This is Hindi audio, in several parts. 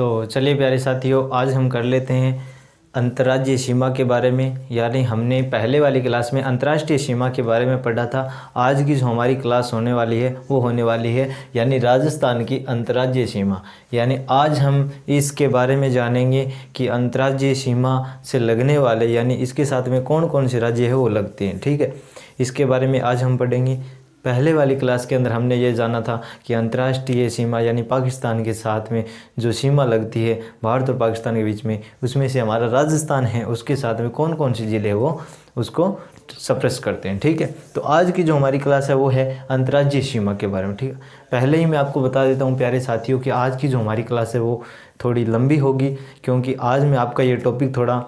तो चलिए प्यारे साथियों, आज हम कर लेते हैं अंतर्राज्यीय सीमा के बारे में। यानी हमने पहले वाली क्लास में अंतर्राष्ट्रीय सीमा के बारे में पढ़ा था। आज की जो हमारी क्लास होने वाली है वो होने वाली है यानी राजस्थान की अंतर्राज्यीय सीमा। यानी आज हम इसके बारे में जानेंगे कि अंतर्राज्यीय सीमा से लगने वाले यानी इसके साथ में कौन कौन से राज्य है वो लगते हैं। ठीक है, इसके बारे में आज हम पढ़ेंगे। पहले वाली क्लास के अंदर हमने ये जाना था कि अंतर्राष्ट्रीय सीमा यानी पाकिस्तान के साथ में जो सीमा लगती है भारत और पाकिस्तान के बीच में, उसमें से हमारा राजस्थान है, उसके साथ में कौन कौन से ज़िले हैं वो उसको सप्रेस करते हैं। ठीक है, तो आज की जो हमारी क्लास है वो है अंतर्राज्यीय सीमा के बारे में। ठीक है, पहले ही मैं आपको बता देता हूँ प्यारे साथियों कि आज की जो हमारी क्लास है वो थोड़ी लंबी होगी, क्योंकि आज मैं आपका ये टॉपिक थोड़ा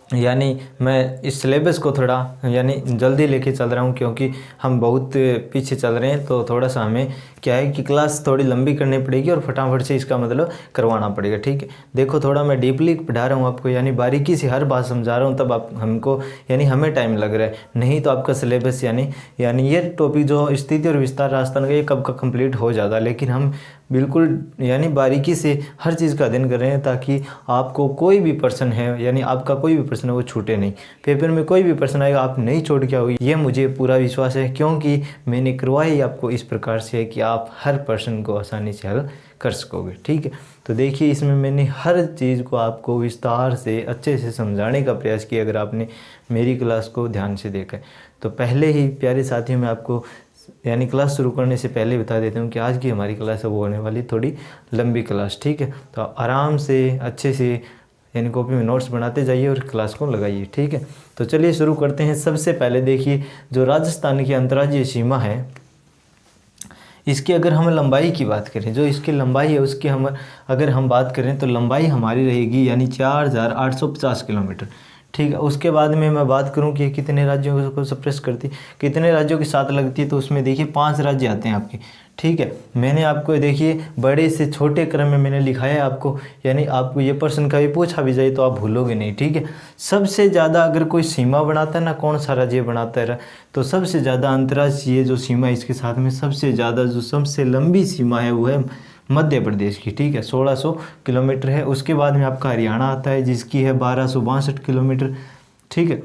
यानी मैं इस सिलेबस को थोड़ा यानी जल्दी लेके चल रहा हूँ, क्योंकि हम बहुत पीछे चल रहे हैं। तो थोड़ा सा हमें क्या है कि क्लास थोड़ी लंबी करनी पड़ेगी और फटाफट से इसका मतलब करवाना पड़ेगा। ठीक है, देखो थोड़ा मैं डीपली पढ़ा रहा हूँ आपको, यानी बारीकी से हर बात समझा रहा हूँ, तब आप हमको यानी हमें टाइम लग रहा है। नहीं तो आपका सिलेबस यानी ये टॉपिक जो स्थिति और विस्तार राजस्थान का ये कब का कंप्लीट हो जाता, लेकिन हम बिल्कुल यानी बारीकी से हर चीज़ का अध्ययन कर रहे हैं ताकि आपको कोई भी प्रश्न है यानी आपका कोई भी प्रश्न है वो छूटे नहीं। पेपर में कोई भी प्रश्न आएगा आप नहीं छोड़ के आओगे, ये मुझे पूरा विश्वास है, क्योंकि मैंने करवाई आपको इस प्रकार से है कि आप हर प्रश्न को आसानी से हल कर सकोगे। ठीक है, तो देखिए इसमें मैंने हर चीज़ को आपको विस्तार से अच्छे से समझाने का प्रयास किया, अगर आपने मेरी क्लास को ध्यान से देखा है। तो पहले ही प्यारे साथियों मैं आपको यानी क्लास शुरू करने से पहले बता देता हूँ कि आज की हमारी क्लास है वो होने वाली थोड़ी लंबी क्लास। ठीक है, तो आराम से अच्छे से यानी कॉपी में नोट्स बनाते जाइए और क्लास को लगाइए। ठीक है, तो चलिए शुरू करते हैं। सबसे पहले देखिए जो राजस्थान की अंतर्राज्यीय सीमा है, इसकी अगर हम लंबाई की बात करें, जो इसकी लंबाई है उसकी अगर हम बात करें तो लंबाई हमारी रहेगी यानी 4850 किलोमीटर। ठीक है, उसके बाद में मैं बात करूं कि कितने राज्यों को सप्रेस करती, कितने राज्यों के साथ लगती है, तो उसमें देखिए 5 राज्य आते हैं आपके। ठीक है, मैंने आपको देखिए बड़े से छोटे क्रम में मैंने लिखाया है आपको, यानी आपको ये प्रश्न कभी पूछा भी जाए तो आप भूलोगे नहीं। ठीक है, सबसे ज़्यादा अगर कोई सीमा बनाता है ना, कौन सा राज्य बनाता है, तो सबसे ज़्यादा अंतर्राष्ट्रीय जो सीमा है इसके साथ में सबसे ज़्यादा जो सबसे लंबी सीमा है वो है मध्य प्रदेश की। ठीक है, 1600 किलोमीटर है। उसके बाद में आपका हरियाणा आता है जिसकी है 1262 किलोमीटर। ठीक है,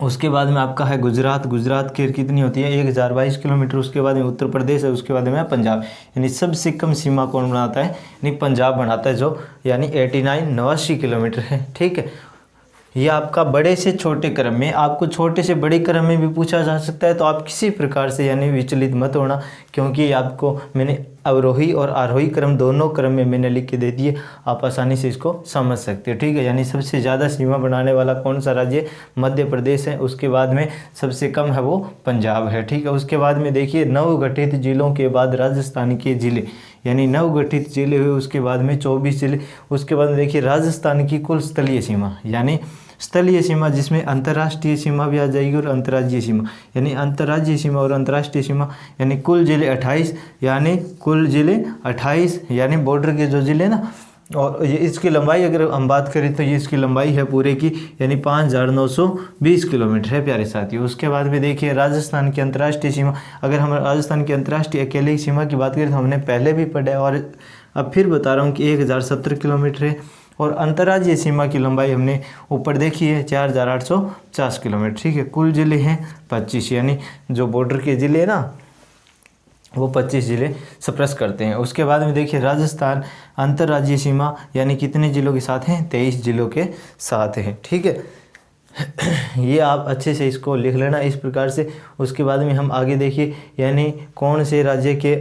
उसके बाद में आपका है गुजरात की कितनी होती है 1022 किलोमीटर। उसके बाद में उत्तर प्रदेश है, उसके बाद में पंजाब, यानी सबसे कम सीमा कौन बनाता है, यानी पंजाब बनाता है, जो यानी 89 किलोमीटर है। ठीक है, ये आपका बड़े से छोटे क्रम में, आपको छोटे से बड़े क्रम में भी पूछा जा सकता है, तो आप किसी प्रकार से यानी विचलित मत होना, क्योंकि आपको मैंने अवरोही और आरोही क्रम दोनों क्रम में मैंने लिख के दे दिए, आप आसानी से इसको समझ सकते हो। ठीक है, यानी सबसे ज़्यादा सीमा बनाने वाला कौन सा राज्य, मध्य प्रदेश है। उसके बाद में सबसे कम है वो पंजाब है। ठीक है, उसके बाद में देखिए नवगठित जिलों के बाद राजस्थान के ज़िले यानी नवगठित जिले हुए, उसके बाद में 24 जिले। उसके बाद देखिए राजस्थान की कुल स्थलीय सीमा यानी स्थलीय सीमा, जिसमें अंतर्राष्ट्रीय सीमा भी आ जाएगी और अंतर्राज्यीय सीमा, यानी अंतर्राज्यीय सीमा और अंतर्राष्ट्रीय सीमा, यानी कुल जिले 28, यानी कुल जिले 28 यानी बॉर्डर के जो जिले ना। और ये इसकी लंबाई अगर हम बात करें तो ये इसकी लंबाई है पूरे की यानी 5920 किलोमीटर है प्यारे साथियों। उसके बाद में देखिए राजस्थान की अंतर्राष्ट्रीय सीमा, अगर हम राजस्थान की अंतर्राष्ट्रीय अकेले सीमा की बात करें तो हमने पहले भी पढ़ा है और अब फिर बता रहा हूँ कि 1070 किलोमीटर है। और अंतर्राज्यीय सीमा की लंबाई हमने ऊपर देखी है 4850 किलोमीटर। ठीक है, कुल जिले हैं 25, यानी जो बॉर्डर के ज़िले हैं ना वो 25 ज़िले सप्रेस करते हैं। उसके बाद में देखिए राजस्थान अंतर्राज्यीय सीमा यानी कितने ज़िलों के साथ हैं, 23 ज़िलों के साथ हैं। ठीक है, ये आप अच्छे से इसको लिख लेना इस प्रकार से। उसके बाद में हम आगे देखिए यानी कौन से राज्य के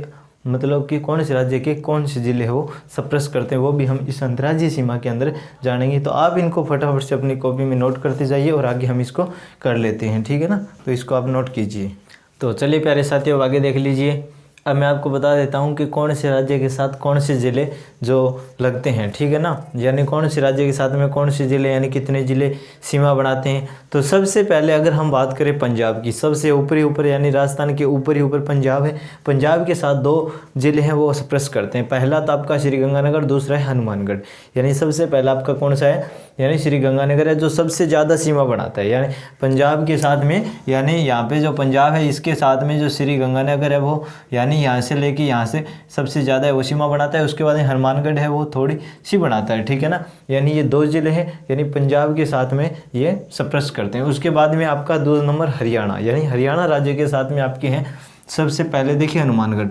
मतलब कि कौन से राज्य के कौन से ज़िले हो सप्रेस करते हैं, वो भी हम इस अंतर्राज्यीय सीमा के अंदर जानेंगे। तो आप इनको फटाफट से अपनी कॉपी में नोट करते जाइए और आगे हम इसको कर लेते हैं। ठीक है ना, तो इसको आप नोट कीजिए। तो चलिए प्यारे साथियों आगे देख लीजिए। अब मैं आपको बता देता हूँ कि कौन से राज्य के साथ कौन से ज़िले जो लगते हैं। ठीक है ना, यानी कौन से राज्य के साथ में कौन से ज़िले यानी कितने ज़िले सीमा बनाते हैं। तो सबसे पहले अगर हम बात करें पंजाब की, सबसे ऊपर यानी राजस्थान के ऊपर पंजाब है। पंजाब के साथ 2 ज़िले हैं वो सप्रेस करते हैं। पहला तो आपका श्रीगंगानगर, दूसरा है हनुमानगढ़। यानी सबसे पहला आपका कौन सा है, यानी श्रीगंगानगर है, जो सबसे ज़्यादा सीमा बनाता है। यानी पंजाब के साथ में यानी यहाँ पे जो पंजाब है इसके साथ में जो श्रीगंगानगर है वो यानी यानी यहाँ से लेके यहाँ से सबसे ज़्यादा है वो सीमा बनाता है। उसके बाद हनुमानगढ़ है वो थोड़ी सी बनाता है, ठीक है ना। यानी ये 2 ज़िले हैं, यानी पंजाब के साथ में ये सप्रेस करते हैं। उसके बाद में आपका 2 नंबर हरियाणा, यानी हरियाणा राज्य के साथ में आपके हैं सबसे पहले देखिए हनुमानगढ़।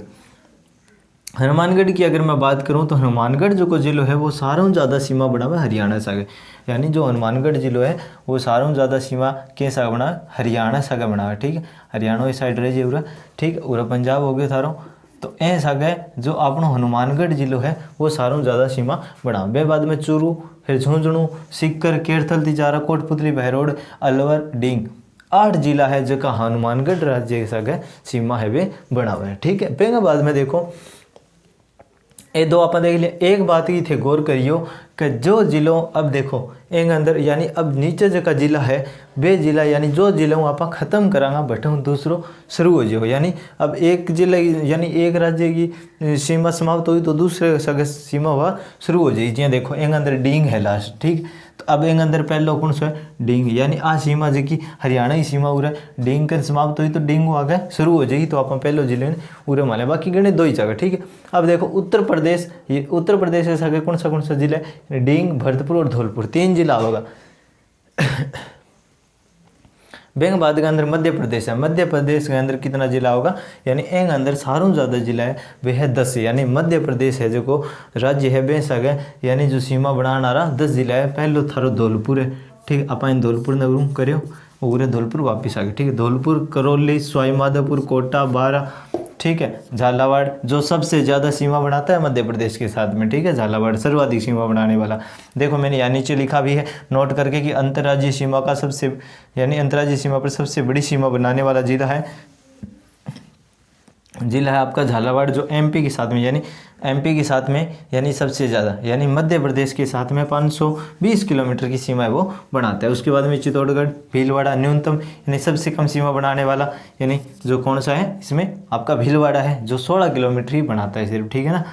हनुमानगढ़ की अगर मैं बात करूं तो हनुमानगढ़ जो को जिलो है वो सारों ज़्यादा सीमा बना हुआ हरियाणा सागे, यानी जो हनुमानगढ़ जिलो है वो सारों ज़्यादा सीमा के साग बना हरियाणा सागे बना हुआ, ठीक है। हरियाणा इस साइड रहे पूरा, ठीक है। पूरा पंजाब हो गया थारों, तो ए सागे जो अपनो हनुमानगढ़ जिलो है वो सारों ज़्यादा सीमा बना। बे बाद में चूरू, फिर झुंझुनू, सीकर, केरथल, तिजारा, कोटपुतली, बहरोड, अलवर, डींग 8 जिला है जो का हनुमानगढ़ राज्य के सागे सीमा है वे बना हुआ है, ठीक है। फिर बाद में देखो ये 2 आप देख लिया। एक बात की थे गौर करियो कि जो जिलों अब देखो एक अंदर यानी अब नीचे जो का जिला है वे जिला यानी जो जिलों आप ख़त्म करांगा बटू दूसरो शुरू हो जाओ। यानी अब एक जिला यानी एक राज्य की सीमा समाप्त हुई तो दूसरे सगे सीमा हुआ शुरू हो जाएगी। जियाँ देखो एक अंदर डींग है लास्ट, ठीक। तो अब एक अंदर पहले कौन सा है डींग, यानी आ सीमा जी की हरियाणा की सीमा उरे डींग कर समाप्त हुई तो डींग आगे शुरू हो जाएगी। तो आप पहले जिले उरे माले बाकी गणे 2 ही जगह, ठीक है। अब देखो उत्तर प्रदेश, ये उत्तर प्रदेश के सागे कौन सा जिला है डींग, भरतपुर और धौलपुर 3 जिला होगा। बैंक बाद के अंदर मध्य प्रदेश है, मध्य प्रदेश के अंदर कितना जिला होगा यानी एक अंदर सारों ज़्यादा जिला है वह है 10, यानी मध्य प्रदेश है जो को राज्य है बेस है यानी जो सीमा बनाना रहा 10 जिला है। पहलो थारो धौलपुर है, ठीक। अपन धौलपुर नगरू करो पूरे धौलपुर वापिस आ गए, ठीक है। धौलपुर, करौली, सवाई माधोपुर, कोटा, बारा, ठीक है। झालावाड़ जो सबसे ज़्यादा सीमा बनाता है मध्य प्रदेश के साथ में, ठीक है। झालावाड़ सर्वाधिक सीमा बनाने वाला। देखो मैंने यहाँ नीचे लिखा भी है नोट करके कि अंतर्राज्यीय सीमा का सबसे यानी अंतर्राज्यीय सीमा पर सबसे बड़ी सीमा बनाने वाला जिला है आपका झालावाड़, जो एमपी के साथ में यानी एमपी के साथ में यानी सबसे ज़्यादा यानी मध्य प्रदेश के साथ में 520 किलोमीटर की सीमा है वो बनाता है। उसके बाद में चित्तौड़गढ़, भीलवाड़ा न्यूनतम यानी सबसे कम सीमा बनाने वाला यानी जो कौन सा है इसमें आपका भीलवाड़ा है जो 16 किलोमीटर ही बनाता है सिर्फ, ठीक है ना।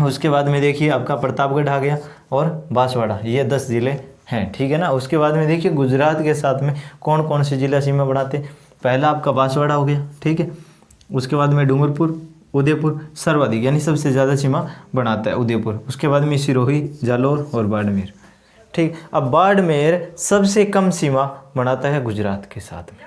उसके बाद में देखिए आपका प्रतापगढ़ आ गया और बांसवाड़ा, ये 10 ज़िले हैं, ठीक है ना। उसके बाद में देखिए गुजरात के साथ में कौन कौन से जिला सीमा बनाते हैं। पहला आपका बांसवाड़ा हो गया, ठीक है। उसके बाद में डूंगरपुर, उदयपुर सर्वाधिक यानी सबसे ज़्यादा सीमा बनाता है उदयपुर। उसके बाद में सिरोही, जालौर और बाड़मेर, ठीक। अब बाड़मेर सबसे कम सीमा बनाता है गुजरात के साथ में,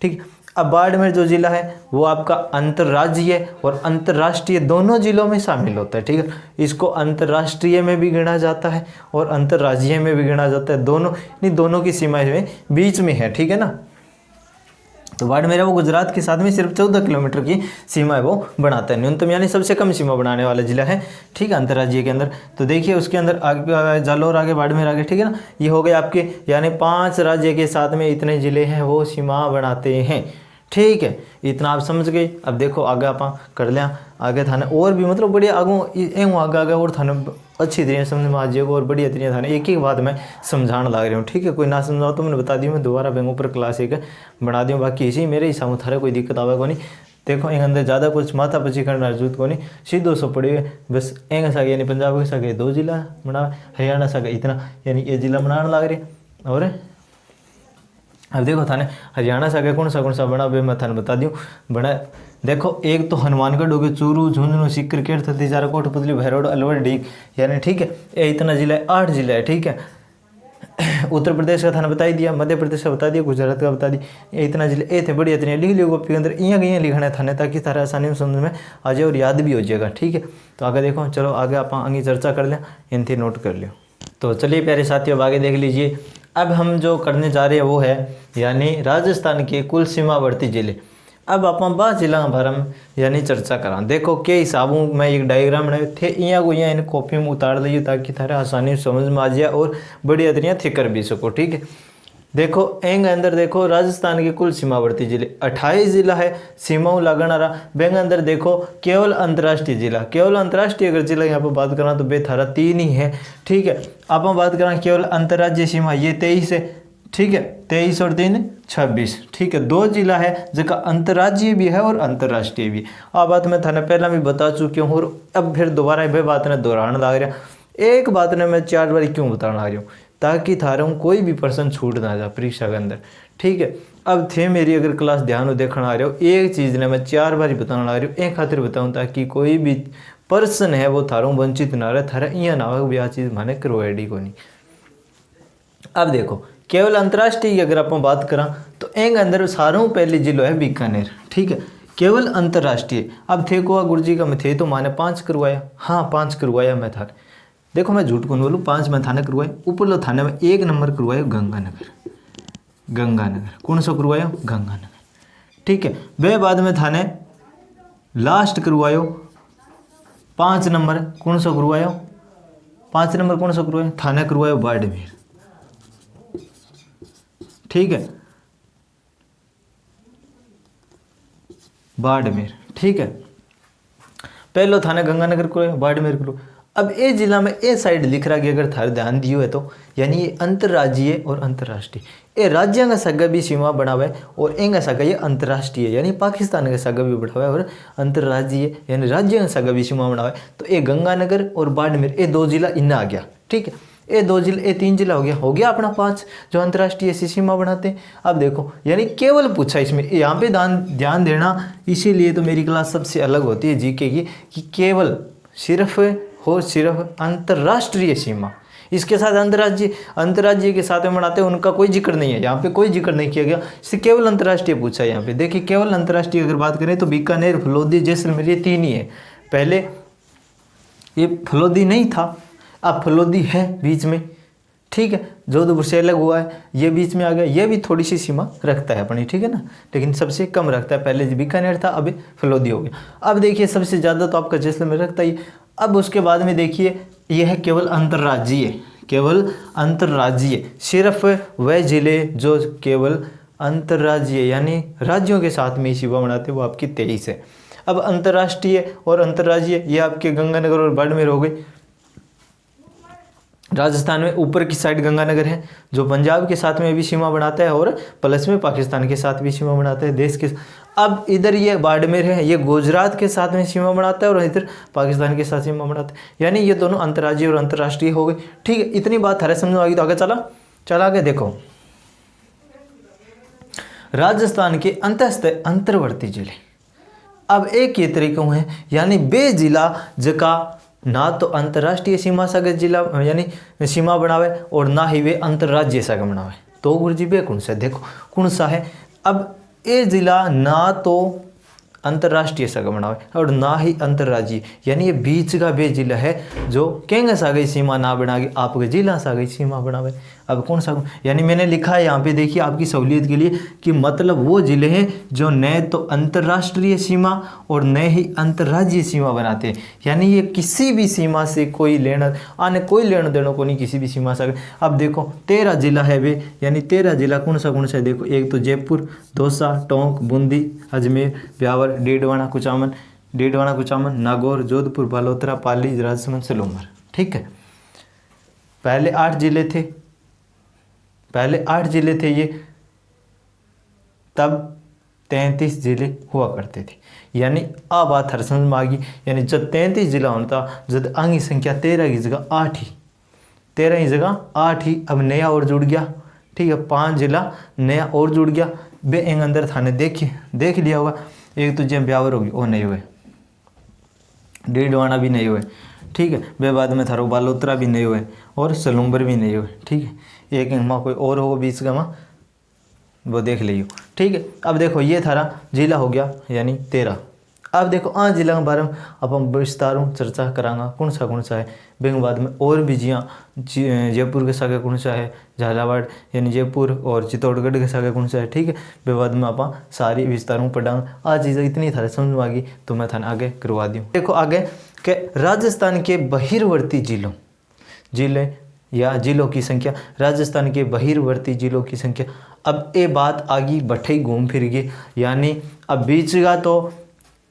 ठीक। अब बाड़मेर जो जिला है वो आपका अंतर्राज्यीय और अंतर्राष्ट्रीय दोनों जिलों में शामिल होता है, ठीक है। इसको अंतर्राष्ट्रीय में भी गिना जाता है और अंतर्राज्यीय में भी गिना जाता है, दोनों की सीमा में बीच में है, ठीक है ना। तो बाड़मेर वो गुजरात के साथ में सिर्फ 14 किलोमीटर की सीमा है वो बनाता है न्यूनतम, यानी सबसे कम सीमा बनाने वाला जिला है, ठीक है, अंतर्राज्यीय के अंदर। तो देखिए उसके अंदर आगे जालौर आगे, बाड़मेर आगे, ठीक है ना। ये हो गए आपके यानी 5 राज्य के साथ में इतने जिले हैं वो सीमा बनाते हैं, ठीक है। इतना आप समझ गए। अब देखो आगे आप कर लिया आगे थाने और भी मतलब बढ़िया आगे और थाने अच्छी तरीके समझ में आ जाएगा और बढ़िया तरीके थाने एक बात मैं समझाने लग रहा हूँ, ठीक है। कोई ना समझाओ तो मैंने बता दी, मैं दोबारा बैंक ऊपर क्लास एक बना दूँ। बाकी इसी मेरे हिसाब में थारे कोई दिक्कत आवेगा नहीं। देखो एक अंदर ज़्यादा कुछ माथा पची करना जरूरत को नहीं, सीधो सो पड़े बस एक सागे यानी पंजाब के सागे 2 जिला बना, हरियाणा सागे इतना यानी ये जिला बनाने लग रहे। और अब देखो थाने हरियाणा सागे कौन सा बना वे मैं थाने बता दूँ बना। देखो एक तो हनुमानगढ़ हो गया, चूरू, झुंझुनू, सीकर, केरथल, तिजारा, कोटपुतली, बहरोड, अलवर, डीग यानी, ठीक है। ये इतना जिला है, 8 जिला है, ठीक है। उत्तर प्रदेश का थाना बता ही दिया, मध्य प्रदेश का बता दिया, गुजरात का बता दिया, ये इतना जिले ए थे बढ़िया इतने लिख लियो कॉपी के अंदर यहाँ लिखना है थाने ताकि तारा आसानी में समझ में आ जाए और याद भी हो जाएगा, ठीक है। तो आगे देखो चलो आगे आप आगे चर्चा कर लें, इनसे नोट कर लियो। तो चलिए प्यारे साथियों अब आगे देख लीजिए। अब हम जो करने जा रहे हैं वो है यानी राजस्थान के कुल सीमावर्ती जिले। अब आप 5 जिला के बारे में यानी चर्चा करा। देखो के हिसाबों में एक डायग्राम बनाए थे, यहाँ को यहाँ इन कॉपी में उतार लीजिए ताकि थारे आसानी से समझ में आ जाए और बढ़िया तरीके थे कर भी सको, ठीक है। देखो एंग अंदर देखो राजस्थान के कुल सीमावर्ती जिले 28 जिला है सीमाओं लगना रहा। बेंग अंदर देखो केवल अंतर्राष्ट्रीय जिला, केवल अंतर्राष्ट्रीय अगर जिला यहाँ पर बात करा तो बेथारा 3 ही है, ठीक है। आप बात करा केवल अंतर्राज्यीय सीमा ये 23 है, ठीक है। 23 और 3 26, ठीक है। 2 जिला है जिसका अंतर्राज्यीय भी है और अंतर्राष्ट्रीय भी। आ बात मैं थाने पहला भी बता चुकी हूँ और अब फिर दोबारा वह बात ने दोहराने लग रहा। एक बात ने मैं 4 बार क्यों बताने लग रहा हूँ ताकि थारों कोई भी प्रश्न छूट ना जाए परीक्षा के अंदर, ठीक है। अब थे मेरी अगर क्लास ध्यान हो देखना आ रहे हो, एक चीज़ ने मैं 4 बार बताना आ रही हूँ, एक खातिर बताऊँ ताकि कोई भी पर्सन है वो थारों वंचित ना रहे, थारा यहाँ ना हो भी आ चीज़ मैंने करवाई को नहीं। अब देखो केवल अंतर्राष्ट्रीय की अगर आप बात करा तो एक अंदर सारों पहले जिलो है बीकानेर, ठीक है। केवल अंतर्राष्ट्रीय अब थे को गुरु जी का मैं थे तो मैंने 5 करवाया, हाँ 5 करवाया मैं थाने। देखो मैं झूठ कौन बोलूँ, 5 मैं थाने करवाए। ऊपर लो थाने में 1 नंबर करवाया गंगानगर, गंगानगर कौन सा करवाया गंगानगर, ठीक है। वे बाद में थाने लास्ट करवायो 5 नंबर कौन सा करवायो, 5 नंबर कौन सा करवाया थाने करवायो बाड़मेर, ठीक है बाड़मेर, ठीक है। पहलो थाने गंगानगर करवायो बाड़मेर करो। अब ये जिला में ए साइड लिख रहा कि अगर थारे ध्यान दियो है तो यानी ये अंतर्राज्यीय और अंतर्राष्ट्रीय, ये राज्य का सगा भी सीमा बनावे और एंग सगा ये अंतर्राष्ट्रीय यानी पाकिस्तान का सगा भी बढ़ावे और अंतर्राज्यीय यानी राज्य का सगा भी सीमा बनावे। तो ये गंगानगर और बाड़मेर ये 2 जिला इन्ना आ गया, ठीक है। ये 2 जिले ये 3 जिला हो गया अपना 5 जो अंतर्राष्ट्रीय ऐसी सीमा बनाते हैं। अब देखो यानी केवल पूछा इसमें, यहाँ पे ध्यान देना, इसीलिए तो मेरी क्लास सबसे अलग होती है जीके की कि केवल सिर्फ अंतर्राष्ट्रीय सीमा, इसके साथ अंतर्राज्य के साथ में बनाते हैं उनका कोई जिक्र नहीं है, यहाँ पे कोई जिक्र नहीं किया गया, इससे केवल अंतर्राष्ट्रीय पूछा है। यहाँ पे देखिए केवल अंतर्राष्ट्रीय अगर बात करें तो बीकानेर, फलोदी, जैसलमेर ये 3 ही है। पहले ये फलोदी नहीं था, अब फलोदी है बीच में, ठीक है। जोधपुर से अलग हुआ है, ये बीच में आ गया, ये भी थोड़ी सी सीमा रखता है अपनी, ठीक है ना, लेकिन सबसे कम रखता है। पहले बीकानेर था अब फलोदी हो गया। अब देखिए सबसे ज़्यादा तो आपका जैसलमेर रखता ही। अब उसके बाद में देखिए यह है केवल अंतर्राज्यीय, सिर्फ वह जिले जो केवल अंतर्राज्यीय यानी राज्यों के साथ में ही सीमा बनाते वो आपकी 23 है। अब अंतर्राष्ट्रीय और अंतर्राज्यीय ये आपके गंगानगर और बाड़मेर हो गए। राजस्थान में ऊपर की साइड गंगानगर है जो पंजाब के साथ में भी सीमा बनाता है और प्लस में पाकिस्तान के साथ भी सीमा बनाता है देश के। अब इधर ये बाड़मेर है, ये गुजरात के साथ में सीमा बनाता है और इधर पाकिस्तान के साथ सीमा बनाता है, यानी ये दोनों अंतर्राज्यीय और अंतर्राष्ट्रीय हो गए, ठीक है। इतनी बात हरे समझ में आ गई तो आगे चला आगे देखो राजस्थान के अंतर्वर्ती जिले। अब एक ये तरीका है यानी बे जिला जका ना तो अंतर्राष्ट्रीय सीमा सगे जिला यानी सीमा बनावे और ना ही वे अंतर्राज्यीय सगे बनावे। तो गुरुजी बे कौन सा, देखो कौन सा है। अब ये जिला ना तो अंतर्राष्ट्रीय सगा बनावे और ना ही अंतर्राज्यीय, यानी ये बीच का बे जिला है जो केंगे सागई सीमा ना बना के आपके जिला सागई सीमा बनावे। अब कौन सा, यानी मैंने लिखा है यहाँ पे देखिए आपकी सहूलियत के लिए कि मतलब वो जिले हैं जो न तो अंतर्राष्ट्रीय सीमा और न ही अंतर्राज्यीय सीमा बनाते हैं, यानी ये किसी भी सीमा से कोई लेना देना को नहीं किसी भी सीमा से। अब देखो 13 जिला है वे, यानी 13 जिला कौन सा है देखो, एक तो जयपुर, दौसा, टोंक, बूंदी, अजमेर, ब्यावर, डीडवाना कुचामन, नागौर, जोधपुर, बालोतरा, पाली, राजसमंद, सलूमर, ठीक है। पहले 8 जिले थे ये, तब 33 जिले हुआ करते थे, यानी अब बात हर समझ में आ गई। यानी जब 33 जिला होता जब अंग की संख्या 13 की जगह 8 ही, 13 की जगह 8 ही। अब नया और जुड़ गया, ठीक है, 5 जिला नया और जुड़ गया। बे एंग अंदर थाने देख लिया होगा, एक तो जब ब्यावर होगी वो नहीं हुए, डीडवाना भी नहीं हुए, ठीक है। बे बाद में थारो बालोतरा भी नहीं हुए और सलूम्बर भी नहीं हुए, ठीक है। एक माँ कोई और होगा बीच का माँ वो देख लियो, ठीक है। अब देखो ये थारा जिला हो गया यानी 13। अब देखो जिला के बारे में अब हम विस्तारों चर्चा करांगा कौन सा है। बेंग बाद में और भी जिया जयपुर के सागे कौन सा है, झालावाड़ यानी जयपुर और चित्तौड़गढ़ के सागे कौन सा है, ठीक है। बे बाद में आप सारी विस्तारों पढ़ांगा। चीज़ें इतनी थारे समझ में आ गई तो मैं थाने आगे करवा दूँ। देखो आगे के राजस्थान के बहिर्वर्ती जिलों की संख्या, राजस्थान के बहिर्वर्ती जिलों की संख्या। अब ये बात आगी बठे घूम फिर गई, यानी अब बीच का तो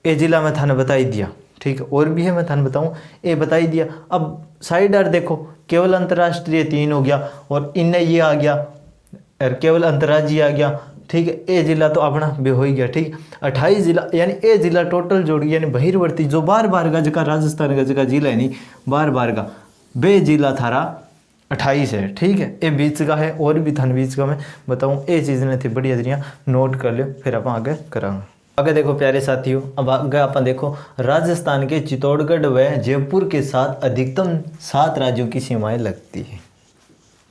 ये जिला मैं थाने बता ही दिया, ठीक है, और भी है मैं थाने बताऊँ, ये बता ही दिया। अब साइड आर देखो केवल अंतर्राष्ट्रीय 3 हो गया और इनने ये आ गया और केवल अंतर्राज्यीय आ गया, ठीक है। ये जिला तो अपना भी हो ही गया, ठीक। 28 जिला यानी ये जिला टोटल जोड़ गया, यानी बहिर्वर्ती जो बार का जगह राजस्थान का जगह जिला है नहीं बार का बे जिला थारा 28 है, ठीक है। ये बीच का है और भी थाने बीच का मैं बताऊँ, ये चीज़ ने थी बढ़िया तरिया नोट कर लियो, फिर आप आगे करांगे। आगे देखो प्यारे साथियों, अब आगे आप देखो राजस्थान के चित्तौड़गढ़ व जयपुर के साथ अधिकतम 7 राज्यों की सीमाएं लगती है,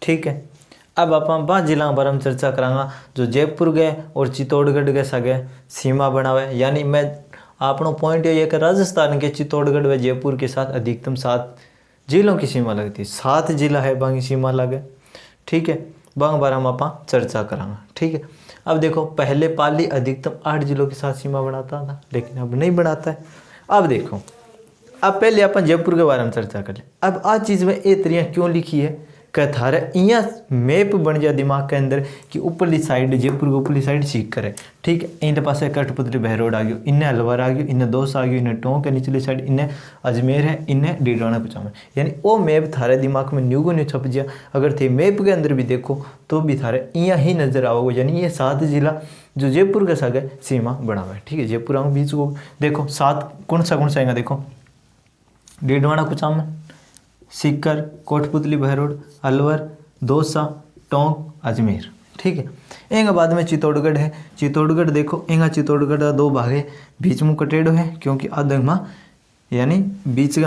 ठीक है। अब आप 5 जिला पर हम चर्चा करांगा जो जयपुर गए और चित्तौड़गढ़ के सगे सीमा बनावे। यानी मैं आपनो पॉइंट ये है कि राजस्थान के चित्तौड़गढ़ व जयपुर के साथ अधिकतम 7 जिलों की सीमा लगती है। 7 जिला है बाकी सीमा लगे, ठीक है। बांग बार हम आप चर्चा करांगा, ठीक है। अब देखो पहले पाली अधिकतम 8 जिलों के साथ सीमा बनाता था, लेकिन अब नहीं बनाता है। अब देखो, अब पहले अपन जयपुर के बारे में चर्चा कर ले। अब आ चीज़ में ए तरिया क्यों लिखी है कि थारे यहाँ मैप बन जा दिमाग के अंदर कि ऊपरली साइड जयपुर की ऊपरली साइड सीकर है, ठीक है। इन पास कठपुतली बहरोड आ गयो, इन्हें अलवर आ गयो, इन्हें दोस आ गयो, इन्हें टोंक है निचली साइड, इन्हें अजमेर है, इन्हें डीडवाना कुचाम। यानी वो मैप थारे दिमाग में न्यू को न्यू छप जा। अगर थे मैप के अंदर भी देखो तो भी थारे यहाँ ही नजर आओगे। यानी ये 7 जिला जो जयपुर के साथ सीमा बनावा है, ठीक है। जयपुर आऊँ बीच को देखो 7 कौन सा आएगा, देखो डीडवाना कुचामन, सीकर, कोटपुतली बहरोड, अलवर, दौसा, टोंक, अजमेर, ठीक है। एंगा बाद में चित्तौड़गढ़ है। चित्तौड़गढ़ देखो एंगा चित्तौड़गढ़ का 2 भाग है, बीच में कटेड़ो है क्योंकि आधा माँ यानी बीच के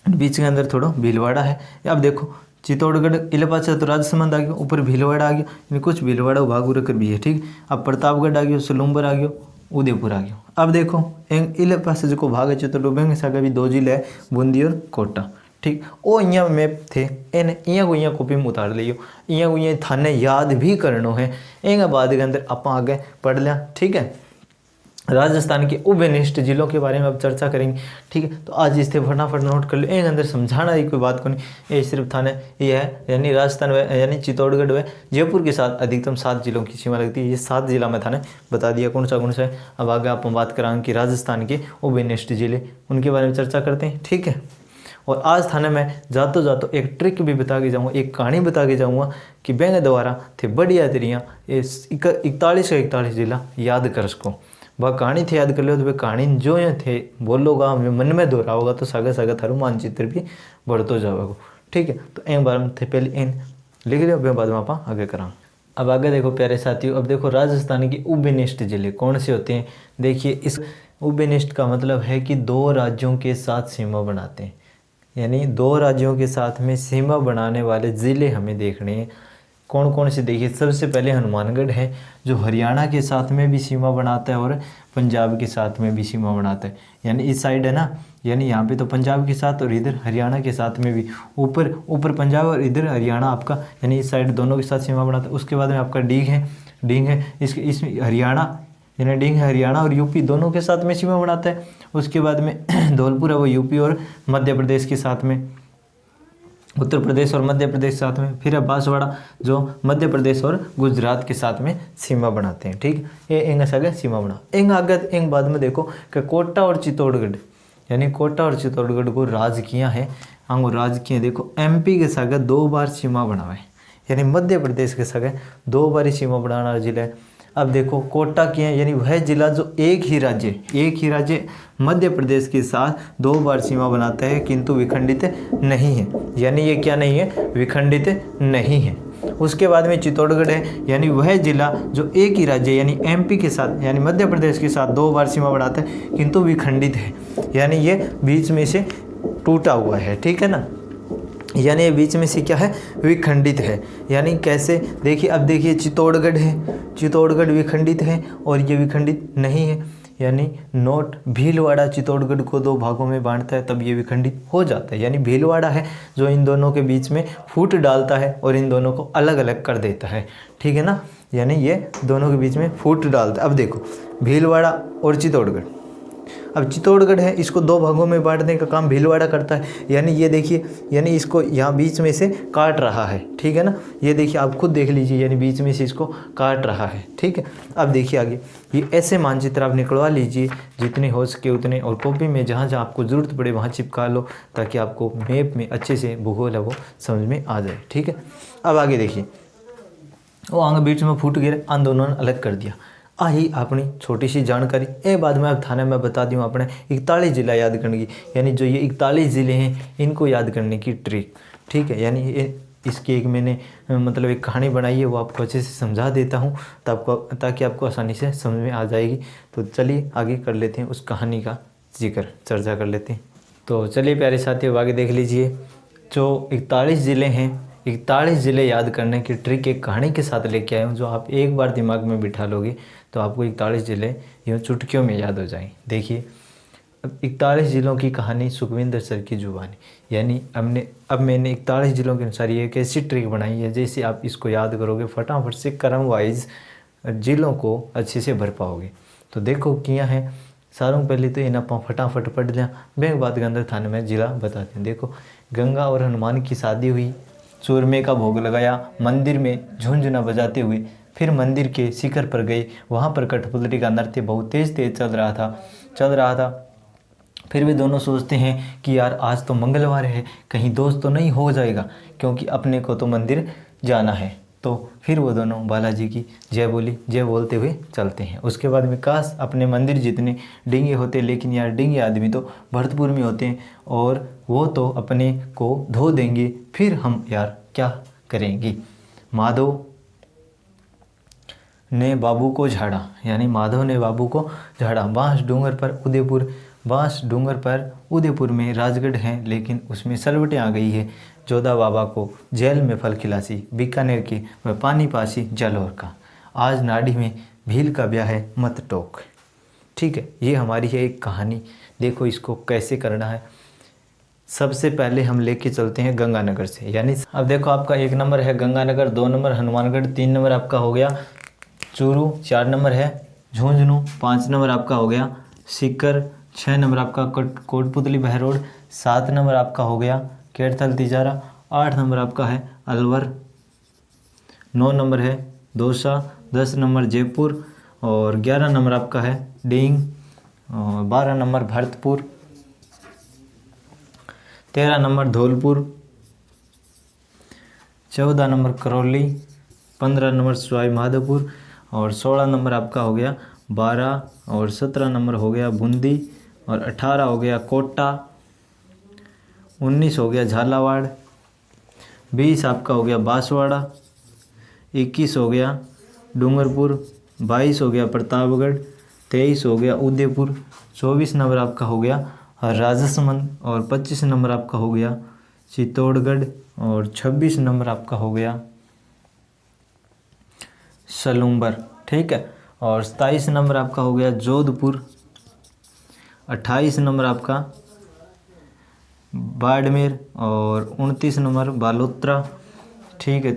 बीच के अंदर थोड़ा भीलवाड़ा है। अब देखो चित्तौड़गढ़ इले पास तो राजसमंद आ गया, ऊपर भीलवाड़ा आ गया, यानी कुछ भीलवाड़ा भाग उड़कर भी है, ठीक। अब प्रतापगढ़ आ गया, सलूम्बर आ गया, उदयपुर आ गया। अब देखो इले पास जो भाग है चित्तौड़गढ़ सागे भी 2 जिले है, बूंदी और कोटा, ठीक। वो यहाँ मैप थे इन यहाँ को यहाँ कॉपी में उतार लियो, यहाँ को यहाँ थाने याद भी करनो है। एक बाद के अंदर आप आगे पढ़ लिया, ठीक है। राजस्थान के उपनिष्ठ जिलों के बारे में अब चर्चा करेंगे, ठीक है। तो आज इससे फटाफट नोट कर लो, एक अंदर समझाना ही कोई बात को नहीं, ये सिर्फ थाने ये है। यानी राजस्थान यानी चित्तौड़गढ़ व जयपुर के साथ अधिकतम 7 जिलों की सीमा लगती है। ये 7 जिला में थाने बता दिया कौन सा है। अब आगे आप बात कराएंगे कि राजस्थान के उपनिष्ठ जिले उनके बारे में चर्चा करते हैं, ठीक है। और आज थाने में जातो एक ट्रिक भी बता के जाऊँगा, एक कहानी बता के जाऊँगा कि बैंक द्वारा थे बढ़िया तरिया 41 जिला याद कर सको। वह कहानी थे याद कर लो तो वह कहानी जो ये थे बोलोगा मन में दोहराओगा तो सागा थारू मानचित्र भी बढ़तो जाओगे, ठीक है। तो एक बार थे पहले इन लिख लियो, बाद में आप आगे करा। अब आगे देखो प्यारे साथियों, अब देखो राजस्थान के उपनिष्ठ जिले कौन से होते हैं। देखिए इस उपनिष्ठ का मतलब है कि 2 राज्यों के साथ सीमा बनाते हैं, यानी 2 राज्यों के साथ में सीमा बनाने वाले ज़िले हमें देखने हैं। कौन कौन से देखिए, सबसे पहले हनुमानगढ़ है जो हरियाणा के साथ में भी सीमा बनाता है और पंजाब के साथ में भी सीमा बनाता है। यानी इस साइड है ना, यानी यहाँ पे तो पंजाब के साथ और इधर हरियाणा के साथ में भी, ऊपर पंजाब और इधर हरियाणा आपका, यानी इस साइड दोनों के साथ सीमा बनाता है। उसके बाद में आपका डींग है इसमें हरियाणा, यानी डींग है हरियाणा और यूपी दोनों के साथ में सीमा बनाता है। उसके बाद में धौलपुर है वो यूपी और मध्य प्रदेश के साथ में, उत्तर प्रदेश और मध्य प्रदेश के साथ में। फिर है बांसवाड़ा जो मध्य प्रदेश और गुजरात के साथ में सीमा बनाते हैं, ठीक। ये एंग सगे सीमा बना एंग आगे एंग बाद में देखो कि कोटा और चित्तौड़गढ़, यानी कोटा और चित्तौड़गढ़ को राज किया है। आंगो राज किए देखो एमपी के सागे 2 बार सीमा बनावे, यानी मध्य प्रदेश के सागे 2 बार ही सीमा बनाना जिला है। अब देखो कोटा किया यानी वह जिला जो एक ही राज्य मध्य प्रदेश के साथ 2 बार सीमा बनाता है किंतु विखंडित नहीं है, यानी ये क्या नहीं है, विखंडित नहीं है। उसके बाद में चित्तौड़गढ़ है, यानी वह जिला जो एक ही राज्य यानी एमपी के साथ यानी मध्य प्रदेश के साथ 2 बार सीमा बनाता है किंतु विखंडित है, यानी ये बीच में से टूटा हुआ है, ठीक है ना। यानी ये बीच में से क्या है, विखंडित है। यानी कैसे, देखिए अब देखिए चित्तौड़गढ़ है, चित्तौड़गढ़ विखंडित है और ये विखंडित नहीं है। यानी नोट भीलवाड़ा चित्तौड़गढ़ को 2 भागों में बांटता है तब ये विखंडित हो जाता है। यानी भीलवाड़ा है जो इन दोनों के बीच में फूट डालता है और इन दोनों को अलग अलग कर देता है, ठीक है ना। यानी ये दोनों के बीच में फूट डालता है। अब देखो भीलवाड़ा और चित्तौड़गढ़, अब चित्तौड़गढ़ है इसको 2 भागों में बांटने का काम भीलवाड़ा करता है। यानी ये देखिए, यानी इसको यहाँ बीच में से काट रहा है, ठीक है ना। ये देखिए आप खुद देख लीजिए, यानी बीच में से इसको काट रहा है, ठीक है। अब देखिए आगे ये ऐसे मानचित्र आप निकलवा लीजिए जितने हो सके उतने, और कॉपी में जहाँ जहाँ आपको ज़रूरत पड़े वहाँ चिपका लो ताकि आपको मैप में अच्छे से भूगोल है वो समझ में आ जाए, ठीक है। अब आगे देखिए वो आगे बीच में फूट गिरे, आन दोनों ने अलग कर दिया। आई अपनी छोटी सी जानकारी। ए बाद में अब थाने में बता दूँ अपने 41 ज़िला याद करने की, यानी जो ये 41 ज़िले हैं इनको याद करने की ट्रिक, ठीक है। यानी इसकी एक मैंने मतलब एक कहानी बनाई है, वो आपको अच्छे से समझा देता हूँ ताकि आपको आसानी से समझ में आ जाएगी। तो चलिए आगे कर लेते हैं, उस कहानी का जिक्र चर्चा कर लेते हैं। तो चलिए प्यारे साथियों आगे देख लीजिए। जो 41 ज़िले हैं, 41 ज़िले याद करने की ट्रिक एक कहानी के साथ लेके आया हूँ, जो आप एक बार दिमाग में बिठा लोगे तो आपको 41 ज़िले यूँ चुटकियों में याद हो जाएंगे। देखिए, अब 41 ज़िलों की कहानी सुखविंदर सर की जुबानी, यानी अब मैंने 41 ज़िलों के अनुसार ये एक ऐसी ट्रिक बनाई है जैसे आप इसको याद करोगे फटाफट से क्रम वाइज ज़िलों को अच्छे से भर पाओगे। तो देखो किया है, सारों पहले तो इन आप फटाफट पढ़ लिया, बैंक बाद के अंदर थाने में जिला बताते हैं। देखो, गंगा और हनुमान की शादी हुई, चूरमे का भोग लगाया, मंदिर में झुंझुना बजाते हुए, फिर मंदिर के शिखर पर गए, वहाँ पर कठपुतली का नृत्य बहुत तेज चल रहा था। फिर वे दोनों सोचते हैं कि यार आज तो मंगलवार है, कहीं दोस्त तो नहीं हो जाएगा, क्योंकि अपने को तो मंदिर जाना है। तो फिर वो दोनों बालाजी की जय बोलते हुए चलते हैं। उसके बाद में काश अपने मंदिर जितने डींगे होते, लेकिन यार डींगे आदमी तो भरतपुर में होते हैं और वो तो अपने को धो देंगे, फिर हम यार क्या करेंगे। माधव ने बाबू को झाड़ा, यानी माधव ने बाबू को झाड़ा। बांस डूंगर पर उदयपुर में राजगढ़ है, लेकिन उसमें सलवटें आ गई है। जोधा बाबा को जेल में फल खिलासी, बीकानेर की वह पानी पासी जालौर का, आज नाड़ी में भील का ब्याह है मत टोक। ठीक है, ये हमारी है एक कहानी। देखो इसको कैसे करना है। सबसे पहले हम लेके चलते हैं गंगानगर से, यानी अब देखो आपका 1 नंबर है गंगानगर, 2 नंबर हनुमानगढ़, 3 नंबर आपका हो गया चूरू, 4 नंबर है झुंझुनू, 5 नंबर आपका हो गया सीकर, 6 नंबर आपका कोटपुतली बहरोड, 7 नंबर आपका हो गया केरथल तिजारा, 8 नंबर आपका है अलवर, 9 नंबर है दौसा, 10 नंबर जयपुर और 11 नंबर आपका है डींग, और 12 number Bharatpur, 13 number Dholpur, 14 number Karauli, 15 number Sawai Madhopur और 16 नंबर आपका हो गया 12 और 17 नंबर हो गया बूंदी और 18 हो गया कोटा, 19 हो गया झालावाड़, 20 आपका हो गया बांसवाड़ा, 21 हो गया डूंगरपुर, 22 हो गया प्रतापगढ़, 23 हो गया उदयपुर, 24 नंबर आपका हो गया राजसमंद और 25 नंबर आपका हो गया चित्तौड़गढ़ और 26 नंबर आपका हो गया सलूम्बर। ठीक है, और 27 नंबर आपका हो गया जोधपुर, 28 नंबर आपका बाड़मेर और 29 नंबर बालोतरा। ठीक है,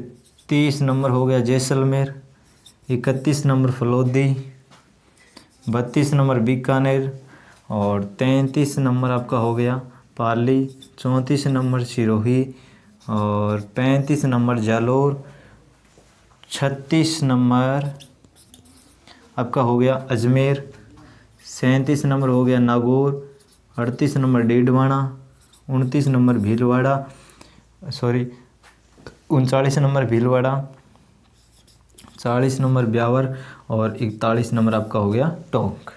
30 नंबर हो गया जैसलमेर, 31 नंबर फलोदी, 32 नंबर बीकानेर और 33 नंबर आपका हो गया पाली, 34 नंबर सिरोही और 35 नंबर जालौर, 36 नंबर आपका हो गया अजमेर, 37 नंबर हो गया Nagaur, 38 number Didwana, 29 number Bhilwara, 39 number Bhilwara, 40 number Beawar और 41 नंबर आपका हो गया टोंक।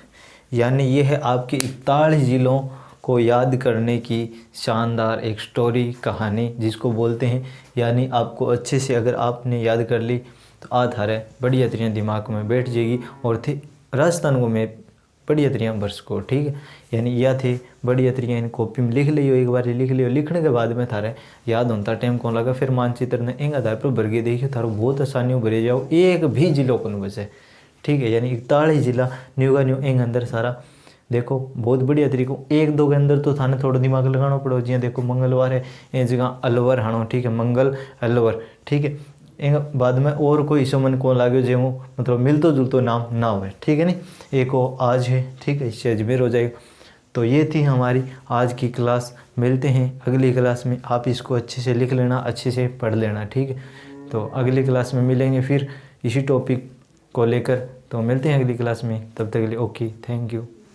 यानी ये है आपके 41 ज़िलों को याद करने की शानदार एक स्टोरी कहानी जिसको बोलते हैं। यानी आपको अच्छे से अगर आपने याद कर ली तो आधार बढ़िया तरीके दिमाग में बैठ जाएगी और थे राजस्थान को मैं बढ़िया तरीके बरस को। ठीक है, यानी यह थे बढ़िया तरीके इन कॉपी में लिख लियो, एक बार लिख लियो, लिखने के बाद में थारे याद होता टाइम कौन लगा, फिर मानचित्र ने इन आधार पर भर के देखियो थारो बहुत आसानी भरे जाओ, एक भी जिलों को न बचे। ठीक है, यानी 41 जिला न्यू का न्यू एंग अंदर सारा देखो बहुत बढ़िया तरीको। 1-2 के अंदर तो थाने थोड़ा दिमाग लगाना पड़ो। जी देखो मंगलवार है ये जगह अलवर हानो, ठीक है, मंगल अलवर। ठीक है, एक बाद में और कोई हिस्सों मन को लाग्यो जे मतलब मिलतो जुलतो नाम ना हो। ठीक है, नहीं एक वो आज है, ठीक है, इससे अजमेर हो जाएगा। तो ये थी हमारी आज की क्लास। मिलते हैं अगली क्लास में, आप इसको अच्छे से लिख लेना, अच्छे से पढ़ लेना। ठीक है, तो अगली क्लास में मिलेंगे फिर इसी टॉपिक को लेकर। तो मिलते हैं अगली क्लास में, तब तक के लिए ओके, थैंक यू।